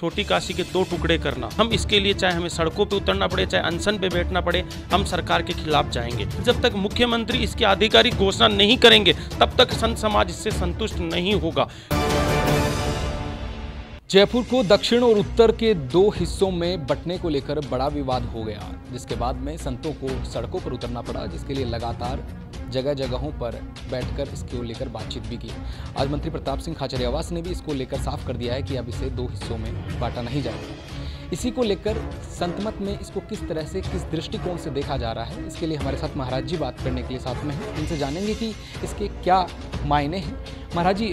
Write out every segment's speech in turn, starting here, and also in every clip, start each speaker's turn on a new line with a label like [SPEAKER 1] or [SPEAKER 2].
[SPEAKER 1] छोटी काशी के 2 टुकड़े करना, हम इसके लिए चाहे हमें सड़कों पे उतरना पड़े, चाहे अनशन पे बैठना पड़े, हम सरकार के खिलाफ जाएंगे। जब तक मुख्यमंत्री इसकी आधिकारिक घोषणा नहीं करेंगे तब तक संत समाज इससे संतुष्ट नहीं होगा।
[SPEAKER 2] जयपुर को दक्षिण और उत्तर के 2 हिस्सों में बंटने को लेकर बड़ा विवाद हो गया, जिसके बाद में संतों को सड़कों पर उतरना पड़ा, जिसके लिए लगातार जगह जगहों पर बैठकर इसको लेकर बातचीत भी की। आज मंत्री प्रताप सिंह खाचरियावास ने भी इसको लेकर साफ कर दिया है कि अब इसे 2 हिस्सों में बांटा नहीं जाएगा। इसी को लेकर संत मत में इसको किस तरह से, किस दृष्टिकोण से देखा जा रहा है, इसके लिए हमारे साथ महाराज जी बात करने के लिए साथ में हैं। इनसे जानेंगे कि इसके क्या मायने हैं। महाराज जी,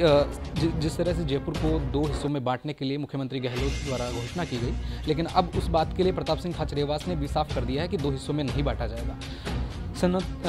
[SPEAKER 2] जिस तरह से जयपुर को 2 हिस्सों में बांटने के लिए मुख्यमंत्री गहलोत द्वारा घोषणा की गई, लेकिन अब उस बात के लिए प्रताप सिंह खाचरियावास ने भी साफ कर दिया है कि 2 हिस्सों में नहीं बांटा जाएगा।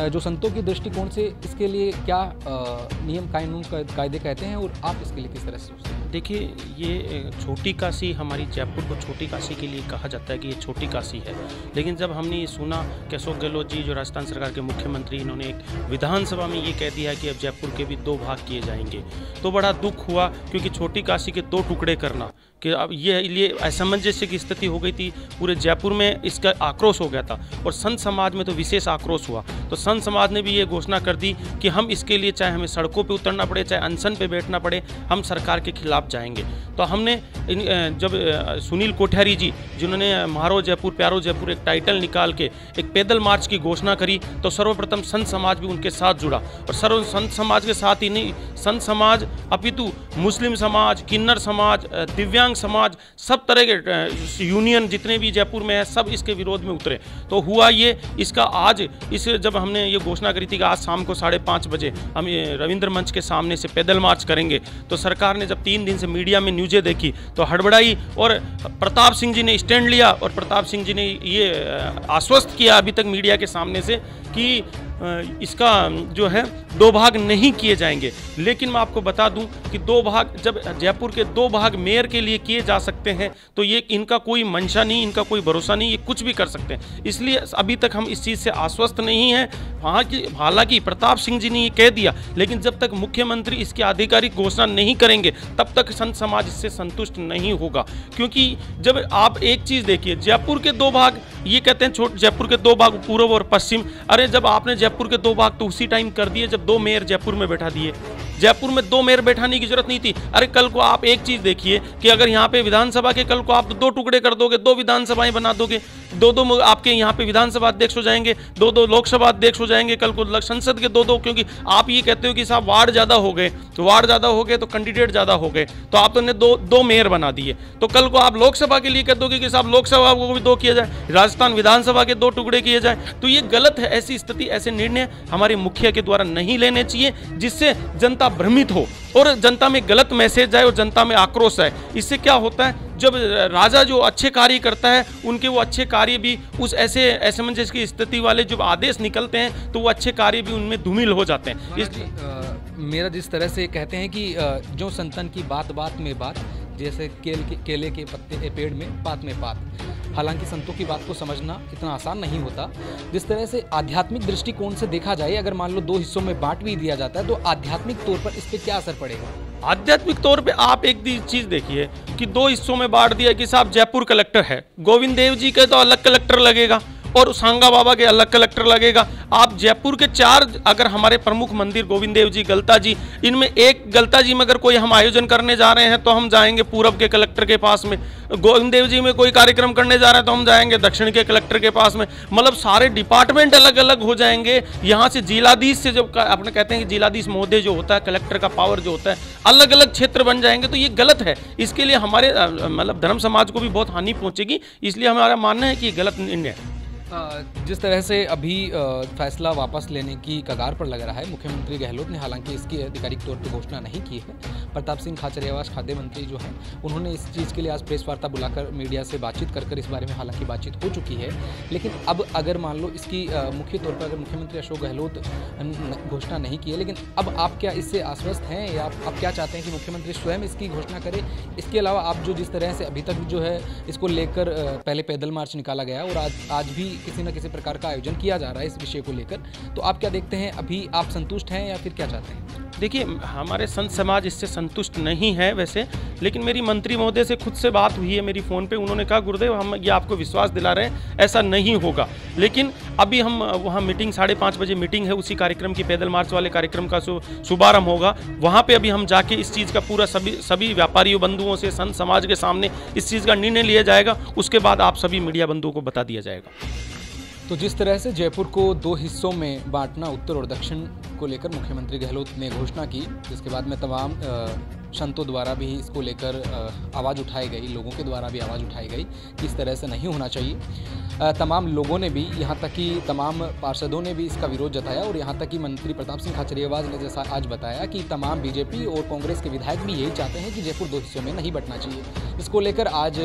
[SPEAKER 2] जो संतों की दृष्टिकोण से इसके लिए क्या नियम कानून कायदे कहते हैं और आप इसके लिए किस तरह से सोचते हैं?
[SPEAKER 1] देखिए, ये छोटी काशी, हमारी जयपुर को छोटी काशी के लिए कहा जाता है कि ये छोटी काशी है, लेकिन जब हमने ये सुना कि अशोक गहलोत जी जो राजस्थान सरकार के मुख्यमंत्री, इन्होंने एक विधानसभा में ये कह दिया कि अब जयपुर के भी 2 भाग किए जाएंगे, तो बड़ा दुख हुआ, क्योंकि छोटी काशी के 2 टुकड़े करना कि अब ये असमंजस्य की स्थिति हो गई थी। पूरे जयपुर में इसका आक्रोश हो गया था और संत समाज में तो विशेष आक्रोश हुआ। तो संत समाज ने भी ये घोषणा कर दी कि हम इसके लिए चाहे हमें सड़कों पे उतरना पड़े, चाहे अनशन पे बैठना पड़े, हम सरकार के खिलाफ जाएंगे। तो हमने जब सुनील कोठारी जी, जिन्होंने म्हारो जयपुर प्यारो जयपुर एक टाइटल निकाल के एक पैदल मार्च की घोषणा करी, तो सर्वप्रथम संत समाज भी उनके साथ जुड़ा। और संत समाज के साथ ही नहीं, संत समाज अपितु मुस्लिम समाज, किन्नर समाज, दिव्यांग समाज, सब तरह के यूनियन जितने भी जयपुर में है, सब इसके विरोध में उतरे। तो हुआ ये, इसका आज जब हमने ये घोषणा करी थी कि आज शाम को 5:30 बजे हम रविंद्र मंच के सामने से पैदल मार्च करेंगे, तो सरकार ने जब 3 दिन से मीडिया में न्यूज़ें देखी तो हड़बड़ाई और प्रताप सिंह जी ने स्टैंड लिया और प्रताप सिंह जी ने ये आश्वस्त किया अभी तक मीडिया के सामने से कि इसका जो है 2 भाग नहीं किए जाएंगे। लेकिन मैं आपको बता दूं कि 2 भाग, जब जयपुर के 2 भाग मेयर के लिए किए जा सकते हैं, तो ये इनका कोई मंशा नहीं, इनका कोई भरोसा नहीं, ये कुछ भी कर सकते हैं। इसलिए अभी तक हम इस चीज़ से आश्वस्त नहीं हैं। हालांकि प्रताप सिंह जी ने ये कह दिया, लेकिन जब तक मुख्यमंत्री इसकी आधिकारिक घोषणा नहीं करेंगे तब तक संत समाज इससे संतुष्ट नहीं होगा। क्योंकि जब आप एक चीज़ देखिए, जयपुर के 2 भाग, ये कहते हैं जयपुर के 2 भाग पूर्व और पश्चिम। अरे जब आपने जयपुर के 2 भाग तो उसी टाइम कर दिए जब 2 मेयर जयपुर में बैठा दिए। जयपुर में 2 मेयर बैठाने की जरूरत नहीं थी। अरे कल को आप एक चीज देखिए कि अगर यहाँ पे विधानसभा के कल को आप 2 टुकड़े कर दोगे, 2 विधानसभाएं बना दोगे, 2 आपके यहाँ पे विधानसभा अध्यक्ष हो जाएंगे, 2 लोकसभा अध्यक्ष हो जाएंगे, कल को संसद के 2, क्योंकि आप ये कहते हो कि साहब वार्ड ज्यादा हो गए, तो वार्ड ज्यादा हो गए तो कैंडिडेट ज्यादा हो गए, तो आपने 2 मेयर बना दिए। तो कल को आप लोकसभा के लिए कह दोगे कि साहब लोकसभा को भी 2 किया जाए, राजस्थान विधानसभा के 2 टुकड़े किए जाए, तो ये गलत है। ऐसी स्थिति, ऐसे निर्णय हमारे मुखिया के द्वारा नहीं लेने चाहिए, जिससे जनता भ्रमित हो और जनता में गलत मैसेज जाए और जनता में आक्रोश आए। इससे क्या होता है, जब राजा जो अच्छे कार्य करता है, उनके वो अच्छे कार्य भी उस ऐसे असमंजस की स्थिति वाले जब आदेश निकलते हैं तो वो अच्छे कार्य भी उनमें धूमिल हो जाते हैं।
[SPEAKER 2] मेरा जिस तरह से कहते हैं कि जो संतन की बात बात में बात, जैसे केले के पत्ते पेड़ में पात में पात। हालांकि संतों की बात को समझना इतना आसान नहीं होता। जिस तरह से आध्यात्मिक दृष्टिकोण से देखा जाए, अगर मान लो 2 हिस्सों में बांट भी दिया जाता है तो आध्यात्मिक तौर पर इस पर क्या असर पड़ेगा?
[SPEAKER 1] आध्यात्मिक तौर पे आप एक चीज देखिए कि 2 हिस्सों में बांट दिया कि साहब जयपुर कलेक्टर है, गोविंद देव जी के तो अलग कलेक्टर लगेगा और सांगा बाबा के अलग कलेक्टर लगेगा। आप जयपुर के 4 अगर हमारे प्रमुख मंदिर गोविंद देव जी, गलता जी, इनमें एक गलता जी में अगर कोई हम आयोजन करने जा रहे हैं तो हम जाएंगे पूरब के कलेक्टर के पास में, गोविंद देव जी में कोई कार्यक्रम करने जा रहे हैं तो हम जाएंगे दक्षिण के कलेक्टर के पास में। मतलब सारे डिपार्टमेंट अलग अलग हो जाएंगे। यहाँ से जिलाधीश से, जब अपने कहते हैं कि जिलाधीश महोदय जो होता है, कलेक्टर का पावर जो होता है, अलग अलग क्षेत्र बन जाएंगे, तो ये गलत है। इसके लिए हमारे मतलब धर्म समाज को भी बहुत हानि पहुंचेगी, इसलिए हमारा मानना है कि ये गलत निर्णय है।
[SPEAKER 2] जिस तरह से अभी फैसला वापस लेने की कगार पर लग रहा है मुख्यमंत्री गहलोत ने, हालांकि इसकी आधिकारिक तौर पर घोषणा नहीं की है। प्रताप सिंह खाचरियावास खाद्य मंत्री जो हैं, उन्होंने इस चीज़ के लिए आज प्रेस वार्ता बुलाकर मीडिया से बातचीत कर इस बारे में हालांकि बातचीत हो चुकी है। लेकिन अब अगर मान लो इसकी मुख्य तौर पर अगर मुख्यमंत्री अशोक गहलोत घोषणा नहीं की है, लेकिन अब आप क्या इससे आश्वस्त हैं या आप क्या चाहते हैं कि मुख्यमंत्री स्वयं इसकी घोषणा करे? इसके अलावा आप जो जिस तरह से अभी तक जो है इसको लेकर पहले पैदल मार्च निकाला गया और आज भी किसी न किसी प्रकार का आयोजन किया जा रहा है इस विषय को लेकर, तो आप क्या देखते हैं? अभी आप संतुष्ट हैं या फिर क्या चाहते हैं?
[SPEAKER 1] देखिए, हमारे संत समाज इससे संतुष्ट नहीं है वैसे, लेकिन मेरी मंत्री महोदय से खुद से बात हुई है मेरी फ़ोन पे। उन्होंने कहा गुरुदेव, हम ये आपको विश्वास दिला रहे हैं ऐसा नहीं होगा। लेकिन अभी हम वहाँ मीटिंग 5:30 बजे मीटिंग है, उसी कार्यक्रम की पैदल मार्च वाले कार्यक्रम का शुभारंभ होगा। वहाँ पे अभी हम जाके इस चीज़ का पूरा सभी व्यापारियों बंधुओं से, संत समाज के सामने इस चीज़ का निर्णय लिया जाएगा। उसके बाद आप सभी मीडिया बंधुओं को बता दिया जाएगा।
[SPEAKER 2] तो जिस तरह से जयपुर को 2 हिस्सों में बांटना, उत्तर और दक्षिण को लेकर मुख्यमंत्री गहलोत ने घोषणा की, जिसके बाद में तमाम संतों द्वारा भी इसको लेकर आवाज़ उठाई गई, लोगों के द्वारा भी आवाज़ उठाई गई कि इस तरह से नहीं होना चाहिए। तमाम लोगों ने भी, यहाँ तक कि तमाम पार्षदों ने भी इसका विरोध जताया और यहाँ तक कि मंत्री प्रताप सिंह खाचरियावास ने जैसा आज बताया कि तमाम बीजेपी और कांग्रेस के विधायक भी यही चाहते हैं कि जयपुर 2 हिस्सों में नहीं बंटना चाहिए। इसको लेकर आज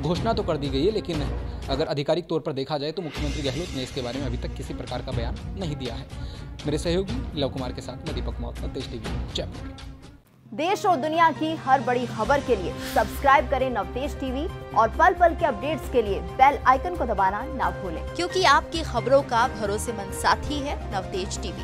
[SPEAKER 2] घोषणा तो कर दी गई है, लेकिन अगर आधिकारिक तौर पर देखा जाए तो मुख्यमंत्री गहलोत ने इसके बारे में अभी तक किसी प्रकार का बयान नहीं दिया है। मेरे सहयोगी लव कुमार के साथ मैं दीपक मौत, नवतेज टीवी, जयपुर।
[SPEAKER 3] देश और दुनिया की हर बड़ी खबर के लिए सब्सक्राइब करें नवतेज टीवी और पल पल के अपडेट्स के लिए बेल आइकन को दबाना ना भूलें,
[SPEAKER 4] क्योंकि आपकी खबरों का भरोसेमंद साथी है नवतेज टीवी।